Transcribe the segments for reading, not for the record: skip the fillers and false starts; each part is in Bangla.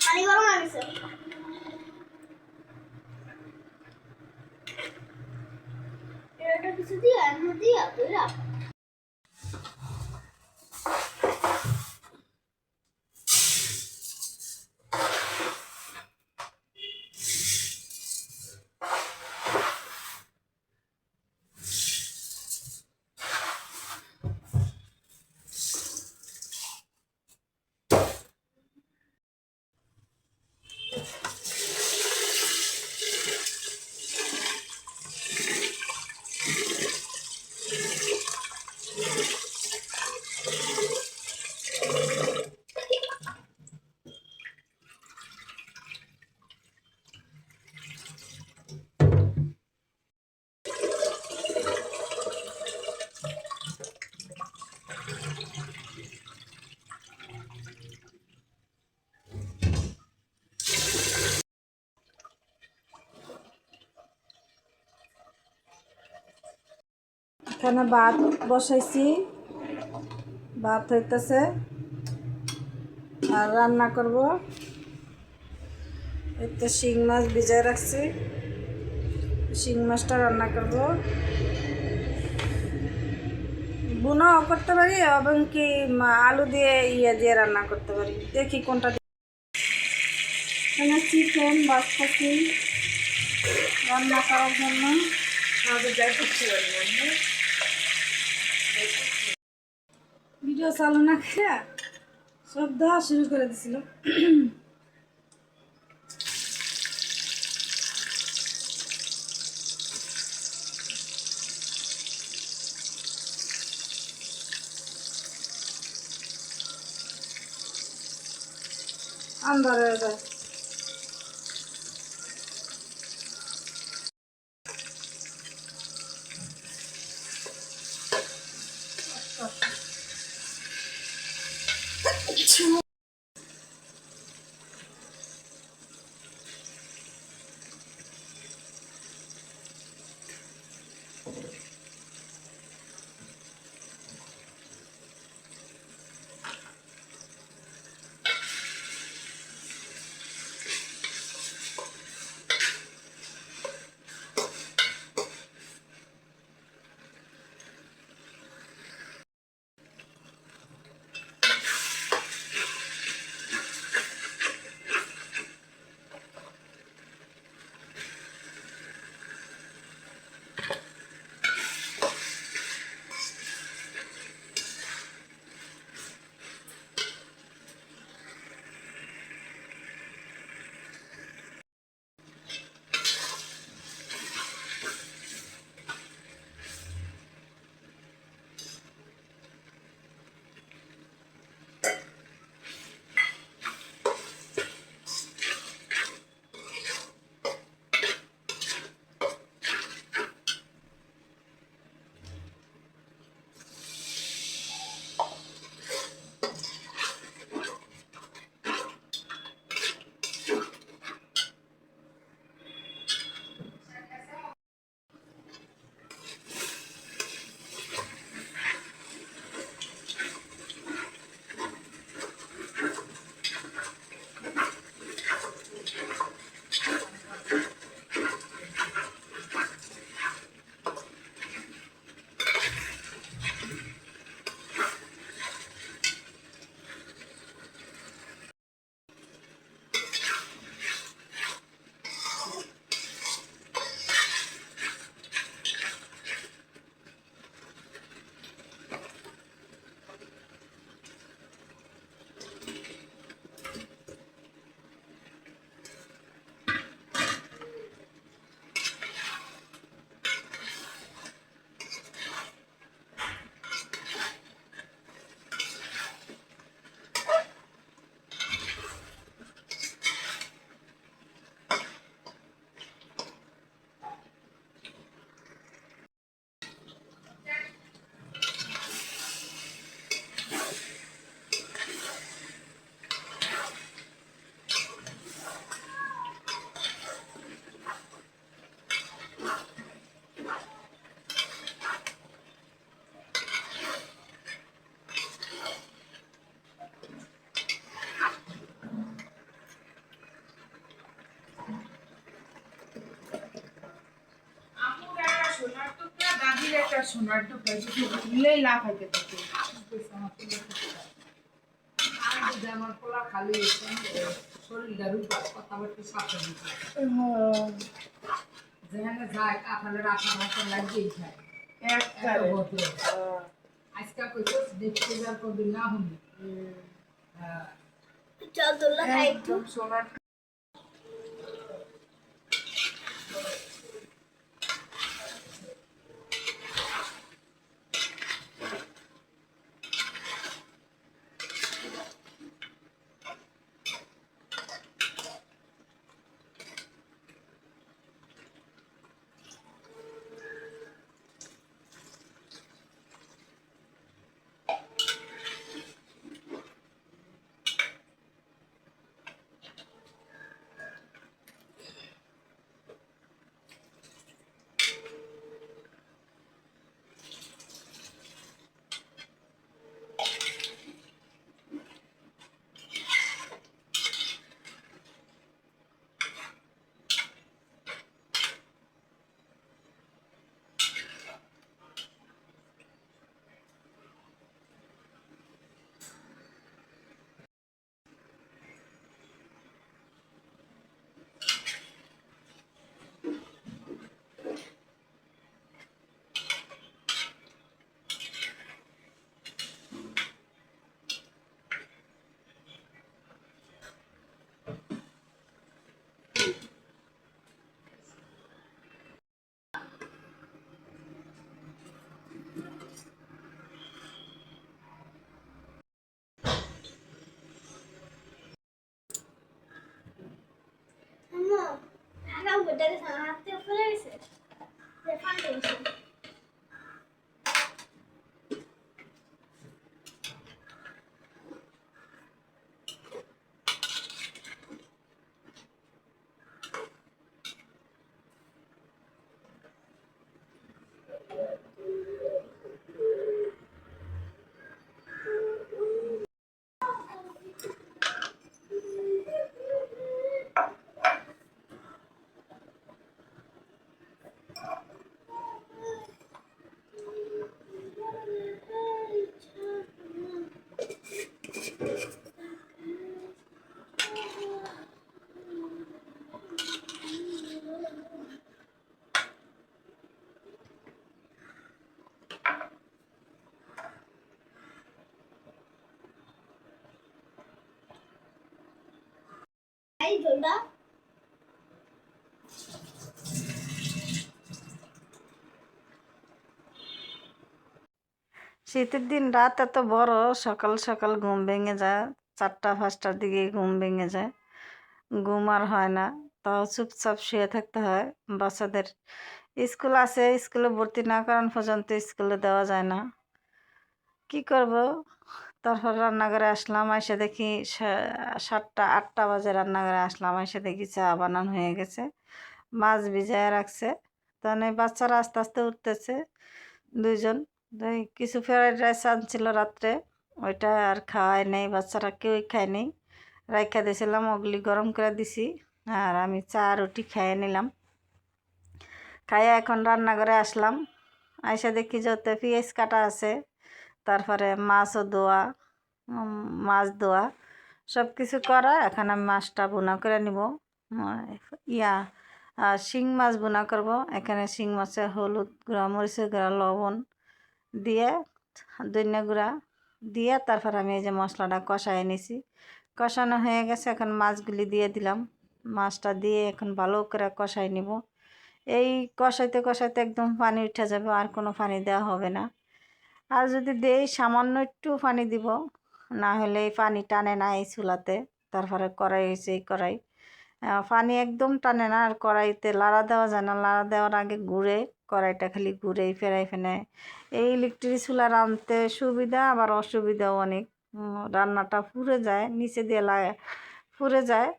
পানি গরম হয়ে গেছে। এটা কিছু দিয়া এমন দিয়া দইরা এখানে ভাত বসাইছি, ভাত হইতেছে আর রান্না করব। এই তো শিং মাছ ভিজায় রাখছি, শিং মাছটা রান্না করব। বুনাও করতে পারি এবং কি আলু দিয়ে দিয়ে রান্না করতে পারি, দেখি কোনটা। এখানে চিকেন বাসপাতি রান্না করার জন্য ভিডিও চালু না খেয়ে সব দেওয়া শুরু করে দিছিল। আন্দার হয়ে যায়। সোনার টুকরা তুললেই লাফাইতে থাকে আমার পোলা খালি শরীরটা রূপা কথাবার্তা সাথে দিচ্ছে যেখানে যায় কাঁঠালে রাখা ভাষা লাগিয়েই খায় আজকে কইছো দেখতে যার কদিন না হনি চল তোলা খাই একটু সোনার আম্মা আগাম গোটাকে হাত থেকে ফেলে গেছে ফান্ডে গেছে এই জলটা শীতের দিন রাত এত বড়, সকাল সকাল ঘুম ভেঙে যায়, 4টা 5টার দিকে ঘুম ভেঙে যায়, ঘুম আর হয় না, তাও চুপচাপ শুয়ে থাকতে হয়। বাচ্চাদের স্কুল আছে, স্কুলে ভর্তি না করান পর্যন্ত স্কুলে দেওয়া যায় না, কি করব। তারপর রান্নাঘরে আসলাম, এসে দেখি 7টা 8টা বাজে রান্নাঘরে আসলাম, এসে দেখি চা বানানো হয়ে গেছে, মাছ ভিজায় রাখছে। তখন এই বাচ্চারা আস্তে আস্তে উঠতেছে, দুইজন কিছু ফ্রাইড রাইস আনছিল রাত্রে, ওইটা আর খাওয়াই নেই, বাচ্চারা কেউই খায় নেই, রাইখা দিয়েছিলাম, ওগুলি গরম করে দিছি, আর আমি চা রুটি খেয়ে নিলাম। খাইয়া এখন রান্নাঘরে আসলাম, আইসা দেখি যত পেঁয়াজ কাটা আছে, তারপরে মাছও ধোয়া, মাছ ধোয়া সব কিছু করা। এখন আমি মাছটা ভুনা করে নিব, শিং মাছ ভুনা করব। এখানে শিং মাছে হলুদ গুঁড়া, মরিচের গুঁড়া, লবণ দিয়ে, ধনিয়া গুঁড়া দিয়ে, তারপর আমি এই যে মশলাটা কষাই নিছি, কষানো হয়ে গেছে। এখন মাছগুলি দিয়ে দিলাম, মাছটা দিয়ে এখন ভালো করে কষাই নিব। এই কষাইতে কষাইতে একদম পানি উঠে যাবে, আর কোনো পানি দেওয়া হবে না। আর যদি দেই সামান্য একটু পানি দিব, না হলে এই পানি টানে না এই চুলাতে। তারপরে কড়াই হয়েছে, এই কড়াই পানি একদম টানে না, আর কড়াইতে লাড়া দেওয়া যায় না, লাড়া দেওয়ার আগে ঘুরে কড়াইটা খালি ঘুরেই ফেরাই ফেনে। এই ইলেকট্রিক চুলা রাঁধতে সুবিধা, আবার অসুবিধাও অনেক, রান্নাটা পুড়ে যায়, নিচে দিয়ে পুড়ে যায়,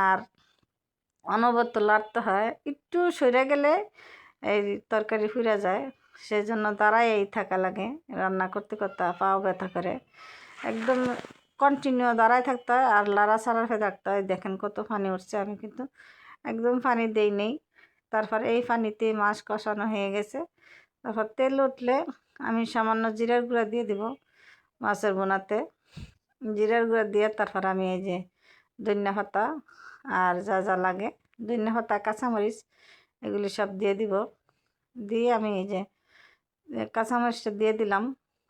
আর অনবরত লাড়তে হয়, একটু সরে গেলে এই তরকারি ফুরে যায়, সেই জন্য দাঁড়াই থাকা লাগে, রান্না করতে করতে পাও ব্যথা করে, একদম কন্টিনিউ দাঁড়ায় থাকতে হয়, আর লাড়া ছাড়া থাকতে হয়। দেখেন কত পানি উঠছে, আমি কিন্তু একদম পানি দেই নেই। তারপর এই পানিতে মাছ কষানো হয়ে গেছে, তারপর তেল উঠলে আমি সামান্য জিরার গুঁড়া দিয়ে দিব মাছের বোনাতে। জিরার গুঁড়া দিয়ে তারপর আমি এই যে ধনিয়া পাতা আর যা যা লাগে, ধনিয়া পাতা, কাঁচামরিচ, এগুলি সব দিয়ে দিব। দিয়ে আমি এই যে কাঁচামরিচটা দিয়ে দিলাম।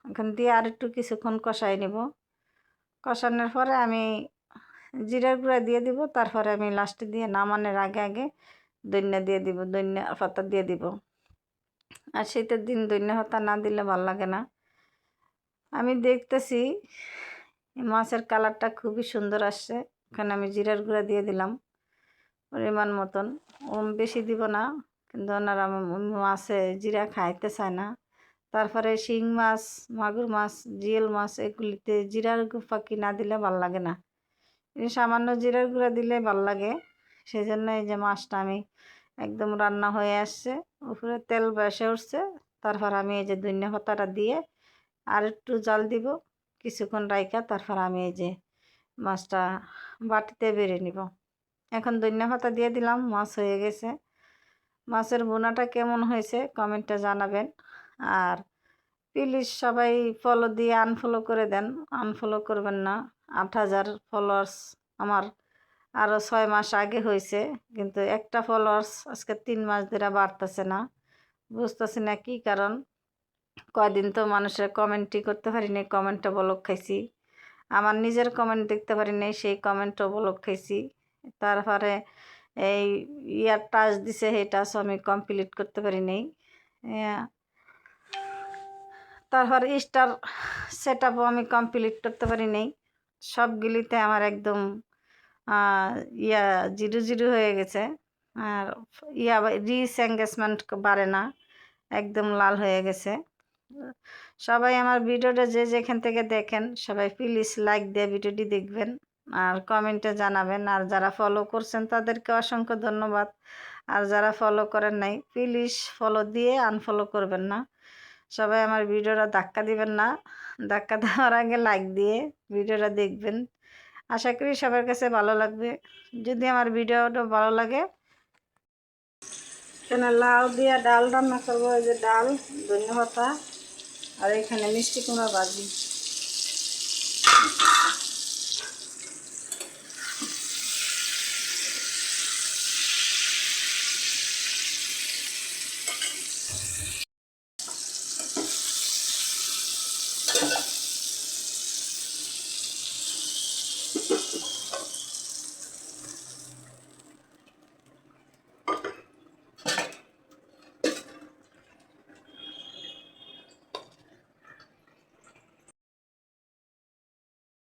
এখন দিয়ে আর একটু কিছুক্ষণ কষাই নিব। কষানোর পরে আমি জিরার গুঁড়া দিয়ে দিব। তারপরে আমি লাস্টে দিয়ে নামানোর আগে আগে ধনিয়া দিয়ে দিব, ধনিয়া পাতা দিয়ে দিব। আর শীতের দিন ধনিয়া পাতা না দিলে ভালো লাগে না। আমি দেখতেছি মাছের কালারটা খুবই সুন্দর আসছে। এখানে আমি জিরার গুঁড়া দিয়ে দিলাম পরিমাণ মতন, বেশি দিব না, কিন্তু ওনারা মাছে জিরা খাইতে চায় না। তারপরে শিং মাছ, মাগুর মাছ, জিওল মাছ, এগুলিতে জিরার ফাঁকি না দিলে ভাল লাগে না। সামান্য জিরার গুঁড়া দিলে ভাল লাগে। সেই জন্য এই যে মাছটা আমি একদম রান্না হয়ে আসছে, উপরে তেল বেসে উঠছে। তারপর আমি এই যে ধনিয়া পাতাটা দিয়ে আর একটু জাল দিব, কিছুক্ষণ রাইখা তারপর আমি এই যে মাছটা বাটিতে বেড়ে নিব। এখন ধনিয়া পাতা দিয়ে দিলাম, মাছ হয়ে গেছে। মাছের বোনাটা কেমন হয়েছে কমেন্টে জানাবেন। আর প্লিজ সবাই ফলো দিয়ে আনফলো করে দেন, আনফলো করবেন না। 8,000 ফলোয়ার্স আমার আরও 6 মাস আগে হয়েছে, কিন্তু একটা ফলোয়ার্স আজকে 3 মাস ধরে বাড়তেছে না। বুঝতেছি না কী কারণ। কয়দিন তো মানুষের কমেন্টই করতে পারিনি, কমেন্টও ব্লক খাইছি। আমার নিজের কমেন্ট দেখতে পারিনি, সেই কমেন্টও ব্লক খাইছি। তারপরে এই ইয়ার টাচ দিছে, সেই টাচ আমি কমপ্লিট করতে পারিনি। তারপর স্টার সেট আপও আমি কমপ্লিট করতে পারিনি। সবগুলিতে আমার একদম ইয়া 0 হয়ে গেছে। আর রিচ এঙ্গেজমেন্ট বাড়ে না, একদম লাল হয়ে গেছে। সবাই আমার ভিডিওটা যে যেখান থেকে দেখেন সবাই প্লিজ লাইক দিয়ে ভিডিওটি দেখবেন আর কমেন্টে জানাবেন। আর যারা ফলো করছেন তাদেরকে অসংখ্য ধন্যবাদ। আর যারা ফলো করেন নাই প্লিজ ফলো দিয়ে আনফলো করবেন না। সবাই আমার ভিডিওটা ধাক্কা দিবেন না, ধাক্কা দেওয়ার আগে লাইক দিয়ে ভিডিওটা দেখবেন। আশা করি সবার কাছে ভালো লাগবে। যদি আমার ভিডিওটা ভালো লাগে, এখানে লাউ দিয়ে ডাল রান্না করবো। এই যে ডাল, ধনিয়া পাতা, আর এখানে মিষ্টি কুমড়া ভাজি।